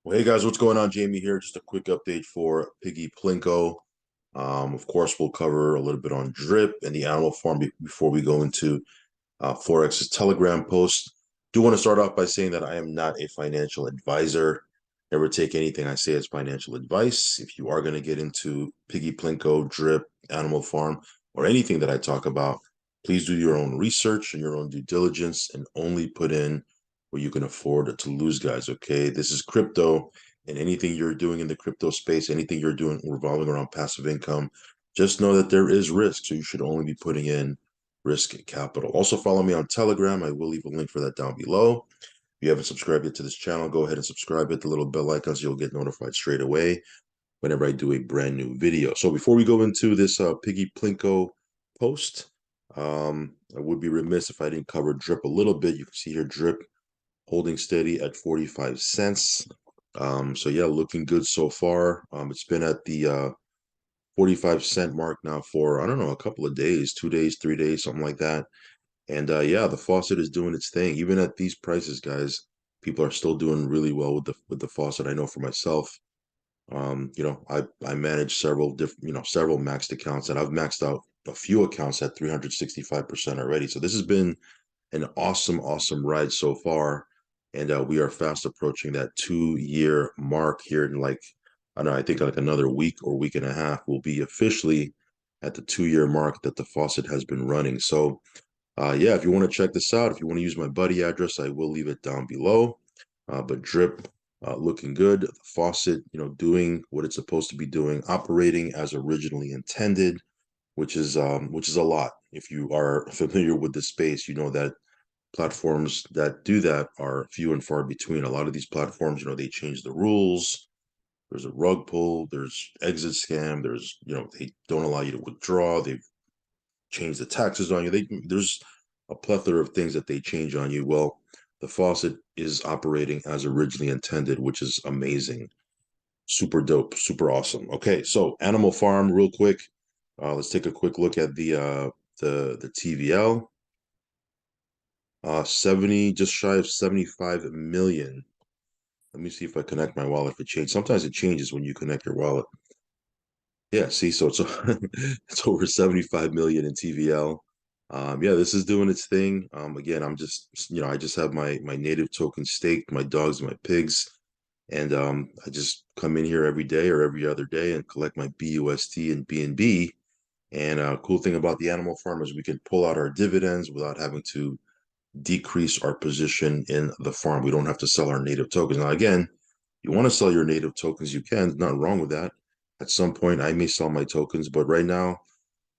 Well, hey guys, what's going on? Jamie here. Just a quick update for Piggy Plinko. Of course, we'll cover a little bit on drip and the animal farm before we go into Forex's Telegram post. Do want to start off by saying that I am not a financial advisor. Never take anything I say as financial advice. If you are going to get into Piggy Plinko, drip, animal farm, or anything that I talk about, please do your own research and your own due diligence and only put in where you can afford to lose, guys. Okay. This is crypto, and anything you're doing in the crypto space, anything you're doing revolving around passive income, just know that there is risk. So you should only be putting in risk capital. Also, follow me on Telegram. I will leave a link for that down below. If you haven't subscribed yet to this channel, go ahead and subscribe. Hit the little bell icon so you'll get notified straight away whenever I do a brand new video. So before we go into this Piggy Plinko post, I would be remiss if I didn't cover drip a little bit. You can see here drip holding steady at 45 cents. So yeah, looking good so far. It's been at the 45-cent mark now for, I don't know, a couple of days, 2 days, 3 days, something like that. And yeah, the faucet is doing its thing. Even at these prices, guys, people are still doing really well with the faucet. I know for myself. I manage several different, several maxed accounts, and I've maxed out a few accounts at 365% already. So this has been an awesome ride so far. And we are fast approaching that 2 year mark here in like, I don't know, I think like another week or week and a half, we'll be officially at the 2 year mark that the faucet has been running. So yeah, if you want to check this out, if you want to use my buddy address, I will leave it down below. But drip looking good. The faucet, doing what it's supposed to be doing, operating as originally intended, which is a lot. If you are familiar with the space, you know that platforms that do that are few and far between. A lot of these platforms, they change the rules. There's a rug pull. There's exit scam. There's, they don't allow you to withdraw. They've change the taxes on you. There's a plethora of things that they change on you. Well, the faucet is operating as originally intended, which is amazing. Super dope, super awesome. Okay, so Animal Farm, real quick. Let's take a quick look at the TVL. 70, just shy of 75 million. Let me see if I connect my wallet if it changed. Sometimes it changes when you connect your wallet. Yeah, see, so it's it's over 75 million in TVL. Yeah, this is doing its thing. Again, I'm just, I just have my native token staked, my dogs, my pigs, and I just come in here every day or every other day and collect my BUSD and BNB. And cool thing about the animal farm is we can pull out our dividends without having to decrease our position in the farm. We don't have to sell our native tokens. Now, again, you want to sell your native tokens, you can. Nothing wrong with that. At some point, I may sell my tokens, but right now,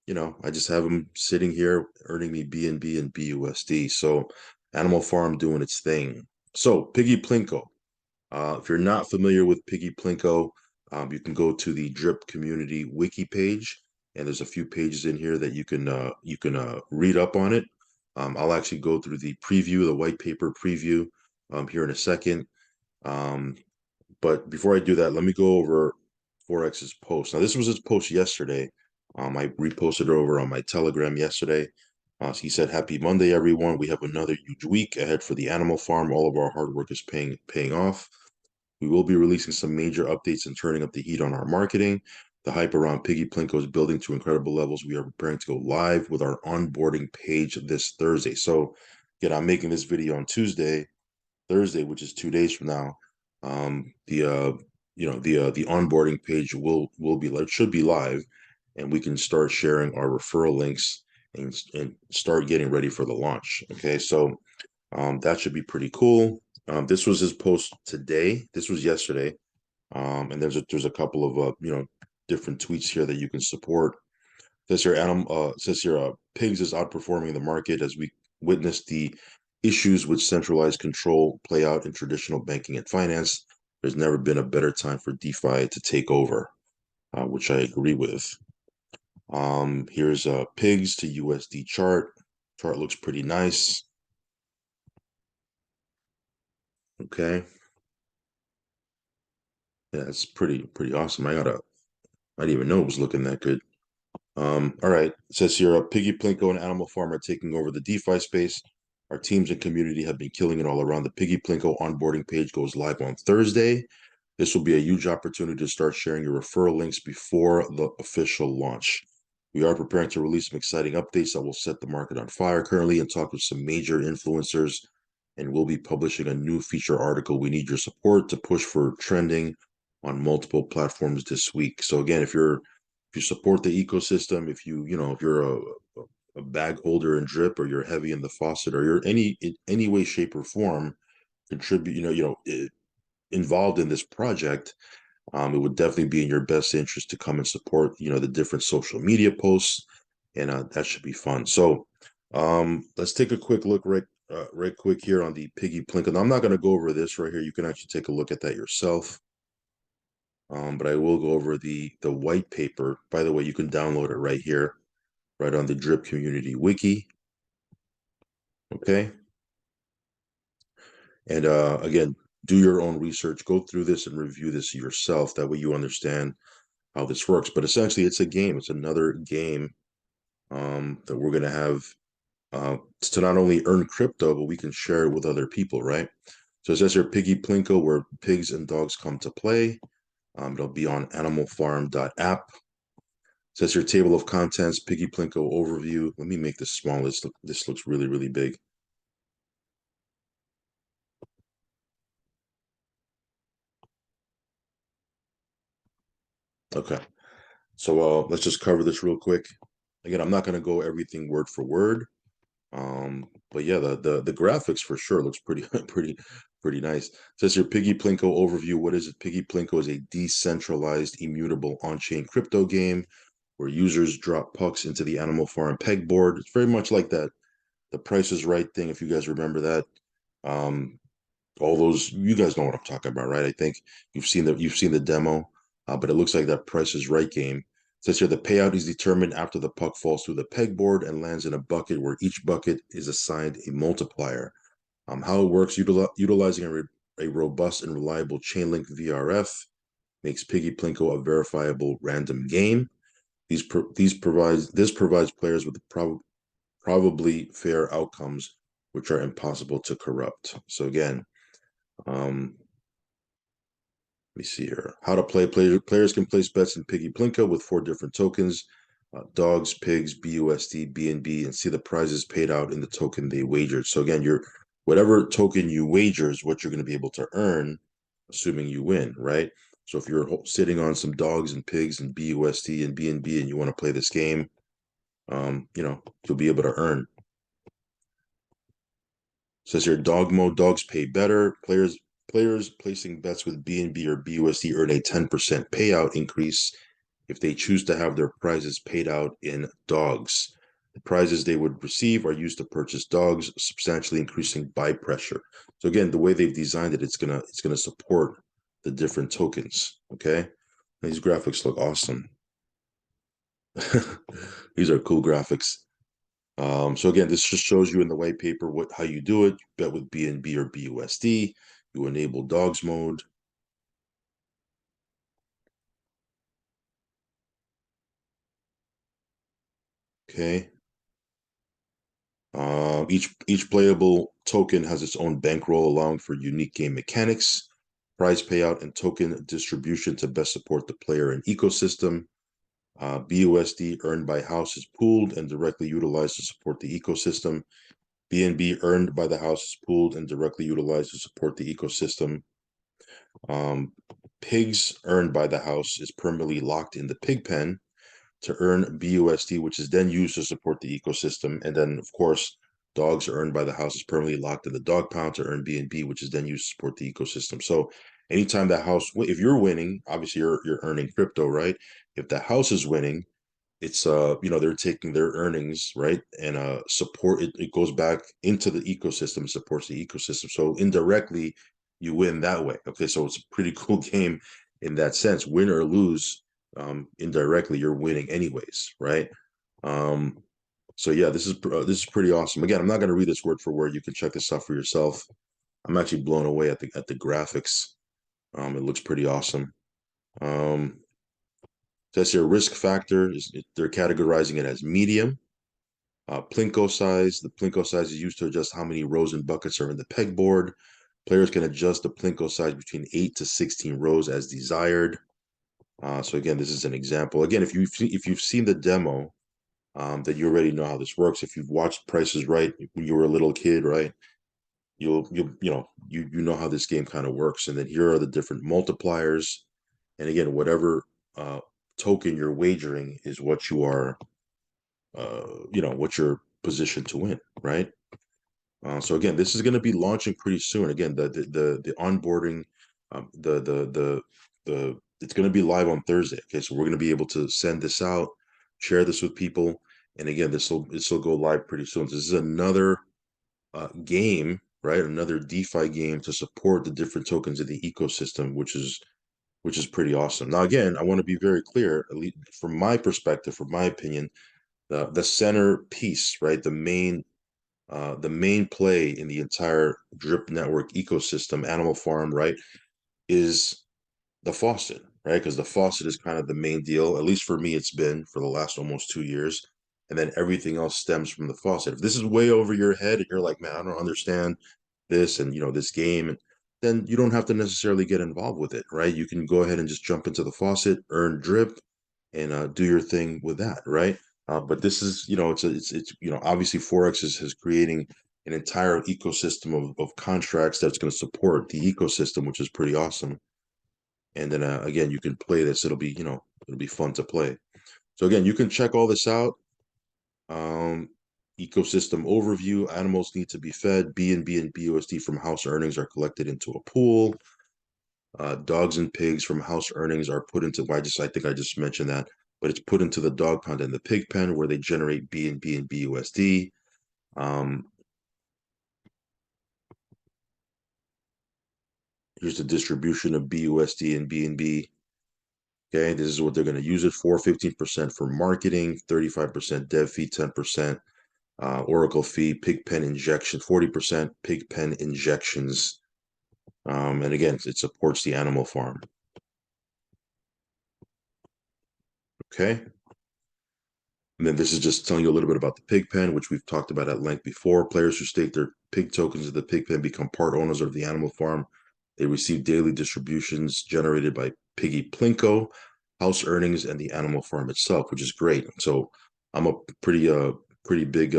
I just have them sitting here earning me BNB and BUSD. So Animal Farm doing its thing. So Piggy Plinko. If you're not familiar with Piggy Plinko, you can go to the Drip Community Wiki page, and there's a few pages in here that you can read up on it. I'll actually go through the preview, the white paper preview, here in a second. Um, but before I do that, let me go over Forex's post. Now, this was his post yesterday. I reposted it over on my Telegram yesterday. So he said, "Happy Monday, everyone. We have another huge week ahead for the animal farm. All of our hard work is paying off. We will be releasing some major updates and turning up the heat on our marketing. The hype around Piggy Plinko is building to incredible levels. We are preparing to go live with our onboarding page this Thursday." So, again, I'm making this video on Thursday, which is 2 days from now. The onboarding page will be should be live, and we can start sharing our referral links and start getting ready for the launch. Okay, so that should be pretty cool. This was his post today. This was yesterday. And there's a couple of different tweets here that you can support. Says here pigs is outperforming the market as we witness the issues with centralized control play out in traditional banking and finance. There's never been a better time for DeFi to take over, which I agree with. Here's pigs to USD chart. Chart looks pretty nice. Okay. Yeah, it's pretty awesome. I didn't even know it was looking that good. All right. It says here, Piggy Plinko and Animal Farm are taking over the DeFi space. Our teams and community have been killing it all around. The Piggy Plinko onboarding page goes live on Thursday. This will be a huge opportunity to start sharing your referral links before the official launch. We are preparing to release some exciting updates that will set the market on fire currently and talk with some major influencers. And we'll be publishing a new feature article. We need your support to push for trending on multiple platforms this week. So again, if you support the ecosystem, if if you're a bag holder in drip, or you're heavy in the faucet, or you're in any way, shape, or form contribute, involved in this project, it would definitely be in your best interest to come and support, the different social media posts, and that should be fun. So let's take a quick look right quick here on the Piggy Plinko. Now, I'm not going to go over this right here. You can actually take a look at that yourself. But I will go over the white paper. By the way, you can download it right here, right on the Drip Community Wiki. Okay. And again, do your own research, go through this and review this yourself. That way you understand how this works. But essentially, it's a game. It's another game that we're going to have to not only earn crypto, but we can share it with other people, right? So it says here, Piggy Plinko, where pigs and dogs come to play. It'll be on animalfarm.app. It says here, table of contents, Piggy Plinko overview. Let me make this small. This looks really, really big. Okay. So let's just cover this real quick. Again, I'm not going to go everything word for word. But yeah, the graphics for sure looks pretty pretty nice. It says here, Piggy Plinko overview. What is it? Piggy Plinko is a decentralized, immutable on-chain crypto game where users drop pucks into the Animal Farm pegboard. It's very much like that, the Price is Right thing, if you guys remember that. Um, all those, you guys know what I'm talking about, right? I think you've seen the demo, but it looks like that Price is Right game. It says here, the payout is determined after the puck falls through the pegboard and lands in a bucket, where each bucket is assigned a multiplier. How it works: utilizing a robust and reliable Chainlink VRF makes Piggy Plinko a verifiable random game. This provides players with probably fair outcomes, which are impossible to corrupt. So again, um, let me see here. How to play. Players can place bets in Piggy Plinko with 4 different tokens: dogs, pigs, BUSD, BNB, and see the prizes paid out in the token they wagered. So again, whatever token you wager is what you're going to be able to earn, assuming you win, right? So if you're sitting on some dogs and pigs and BUSD and BNB and you want to play this game, you'll be able to earn. It says here, dog mode, dogs pay better. Players placing bets with BNB or BUSD earn a 10% payout increase if they choose to have their prizes paid out in dogs. The prizes they would receive are used to purchase dogs, substantially increasing buy pressure. So again, the way they've designed it, it's gonna support the different tokens. Okay, these graphics look awesome. These are cool graphics. So again, this just shows you in the white paper how you do it. You bet with BNB or BUSD. You enable dogs mode. Okay. Each playable token has its own bankroll, allowing for unique game mechanics, prize payout, and token distribution to best support the player and ecosystem. BUSD earned by house is pooled and directly utilized to support the ecosystem. BNB earned by the house is pooled and directly utilized to support the ecosystem. Pigs earned by the house is permanently locked in the pig pen to earn BUSD, which is then used to support the ecosystem. And then, of course, dogs earned by the house is permanently locked in the dog pound to earn BNB, which is then used to support the ecosystem. So anytime that house, if you're winning, obviously you're earning crypto, right? If the house is winning, it's they're taking their earnings, right, and support it goes back into the ecosystem, supports the ecosystem, so indirectly you win that way. Okay, so it's a pretty cool game in that sense. Win or lose, indirectly you're winning anyways, right? So yeah, this is pretty awesome. Again, I'm not going to read this word for word. You can check this out for yourself. I'm actually blown away at the graphics. It looks pretty awesome. Says here, risk factor is, they're categorizing it as medium. Plinko size. The Plinko size is used to adjust how many rows and buckets are in the pegboard. Players can adjust the Plinko size between 8 to 16 rows as desired. So again, this is an example. Again, if you've seen the demo, then you already know how this works. If you've watched Price is Right when you were a little kid, right? You know how this game kind of works. And then here are the different multipliers. And again, whatever token you're wagering is what you are, what you're positioned to win, right? So again, this is going to be launching pretty soon. Again, the onboarding, the it's going to be live on Thursday. Okay, so we're going to be able to send this out, share this with people, and again, this will go live pretty soon. So this is another game, right? Another DeFi game to support the different tokens in the ecosystem, which is pretty awesome. Now, again, I want to be very clear, at least from my perspective, from my opinion, the centerpiece, right? The main play in the entire drip network ecosystem, Animal Farm, right, is the faucet, right? Because the faucet is kind of the main deal. At least for me, it's been for the last almost 2 years. And then everything else stems from the faucet. If this is way over your head and you're like, man, I don't understand this and this game, then you don't have to necessarily get involved with it, right? You can go ahead and just jump into the faucet, earn drip, and do your thing with that, right? But this is, obviously Forex is creating an entire ecosystem of contracts that's going to support the ecosystem, which is pretty awesome. And then again, you can play this. It'll be fun to play. So again, you can check all this out. Ecosystem overview: animals need to be fed. BNB and BUSD from house earnings are collected into a pool. Dogs and pigs from house earnings are put into. I think I just mentioned that, but it's put into the dog pound and the pig pen where they generate BNB and BUSD. Here's the distribution of BUSD and BNB. Okay, this is what they're going to use it for: 15% for marketing, 35% dev fee, 10% Oracle fee, pig pen injection, 40% pig pen injections. And again, it supports the animal farm. Okay. And then this is just telling you a little bit about the pig pen, which we've talked about at length before. Players who stake their pig tokens of the pig pen become part owners of the animal farm. They receive daily distributions generated by Piggy Plinko, house earnings, and the animal farm itself, which is great. So I'm a pretty big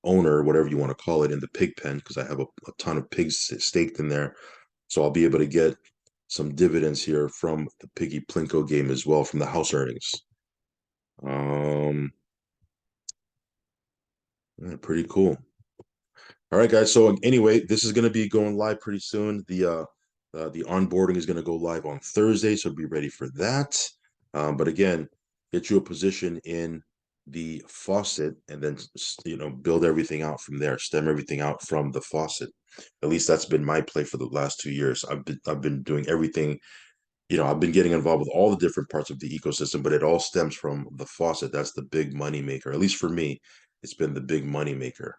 owner, whatever you want to call it, in the pig pen because I have a ton of pigs staked in there. So I'll be able to get some dividends here from the Piggy Plinko game as well from the house earnings. Pretty cool. All right, guys. So anyway, this is going to be going live pretty soon. The onboarding is going to go live on Thursday, so be ready for that. But again, get you a position in the faucet, and then build everything out from there. Stem everything out from the faucet. At least that's been my play for the last 2 years. I've been doing everything. I've been getting involved with all the different parts of the ecosystem, but it all stems from the faucet. That's the big money maker. At least for me, it's been the big money maker.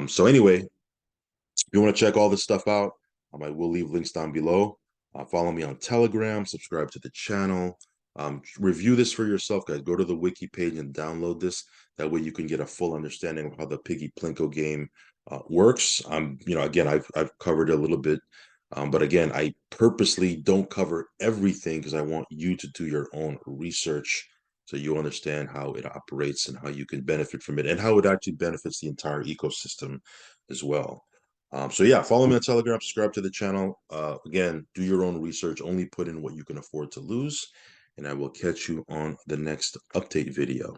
So anyway, if you want to check all this stuff out, I will leave links down below. Follow me on Telegram, subscribe to the channel. Review this for yourself, guys. Go to the wiki page and download this. That way you can get a full understanding of how the Piggy Plinko game works. Again, I've covered a little bit, but again, I purposely don't cover everything because I want you to do your own research so you understand how it operates and how you can benefit from it and how it actually benefits the entire ecosystem as well. So yeah, follow me on Telegram, subscribe to the channel. Again, do your own research, only put in what you can afford to lose, and I will catch you on the next update video.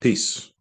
Peace.